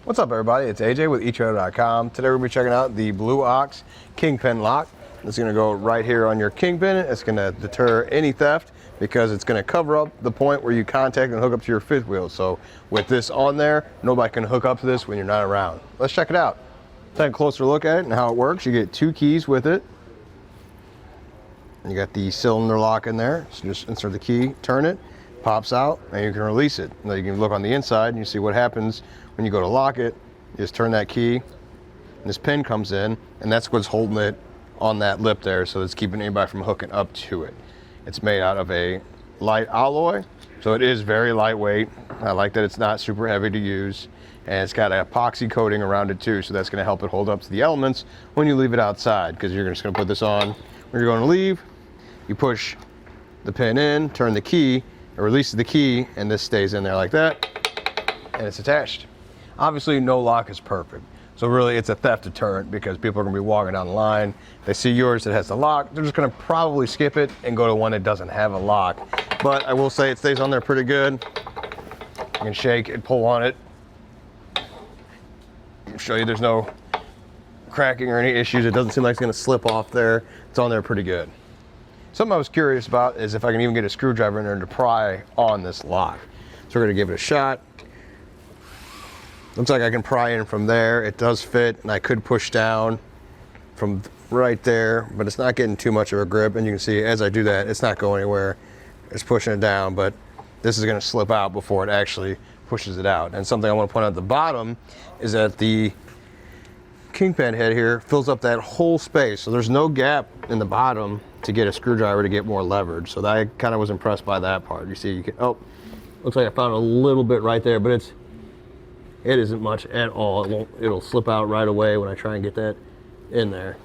What's up, everybody? It's AJ with etrailer.com. Today we're going to be checking out the Blue Ox Kingpin lock. It's going to go right here on your Kingpin. It's going to deter any theft because it's going to cover up the point where you contact and hook up to your fifth wheel. So with this on there, nobody can hook up to this when you're not around. Let's check it out. Take a closer look at it and how it works. You get two keys with it. You got the cylinder lock in there. So just insert the key, turn it, pops out, and you can release it. Now you can look on the inside and you see what happens when you go to lock it. You just turn that key, and this pin comes in, and that's what's holding it on that lip there, so it's keeping anybody from hooking up to it. It's made out of a light alloy, so it is very lightweight. I like that it's not super heavy to use, and it's got an epoxy coating around it too, so that's going to help it hold up to the elements when you leave it outside, because you're just going to put this on when you're going to leave. You push the pin in, turn the key, it releases the key, and this stays in there like that, and it's attached. Obviously, no lock is perfect. So really, it's a theft deterrent because people are going to be walking down the line. They see yours that has the lock. They're just going to probably skip it and go to one that doesn't have a lock. But I will say it stays on there pretty good. You can shake and pull on it. I'll show you there's no cracking or any issues. It doesn't seem like it's going to slip off there. It's on there pretty good. Something I was curious about is if I can even get a screwdriver in there to pry on this lock. So we're going to give it a shot. Looks like I can pry in from there. It does fit, and I could push down from right there, but it's not getting too much of a grip. And you can see as I do that, it's not going anywhere. It's pushing it down, but this is going to slip out before it actually pushes it out. And something I want to point out at the bottom is that the Kingpin head here fills up that whole space. So there's no gap in the bottom to get a screwdriver to get more leverage. So I kind of was impressed by that part. You see, you can, oh, looks like I found a little bit right there, but it isn't much at all. It'll slip out right away when I try and get that in there.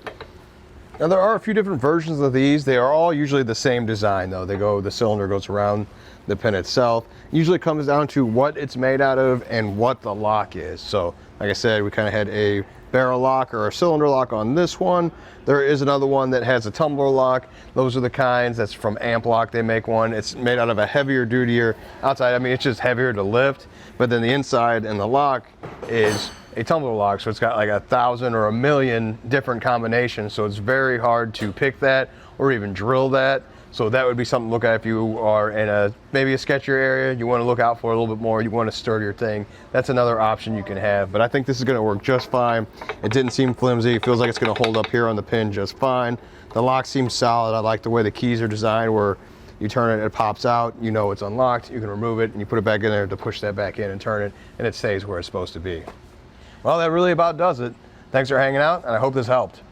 Now there are a few different versions of these. They are all usually the same design though. The cylinder goes around the pin itself. Usually comes down to what it's made out of and what the lock is. So like I said, we kind of had a barrel lock or a cylinder lock on this one. There is another one that has a tumbler lock. Those are the kinds. That's from Amp Lock. They make one. It's made out of a heavier duty outside. I mean, it's just heavier to lift, but then the inside and the lock is a tumbler lock. So it's got like 1,000 or 1,000,000 different combinations. So it's very hard to pick that or even drill that. So that would be something to look at if you are in maybe a sketchier area, you want to look out for a little bit more, you want a sturdier thing. That's another option you can have, but I think this is going to work just fine. It didn't seem flimsy. It feels like it's going to hold up here on the pin just fine. The lock seems solid. I like the way the keys are designed where you turn it, it pops out, you know it's unlocked, you can remove it, and you put it back in there to push that back in and turn it, and it stays where it's supposed to be. Well, that really about does it. Thanks for hanging out, and I hope this helped.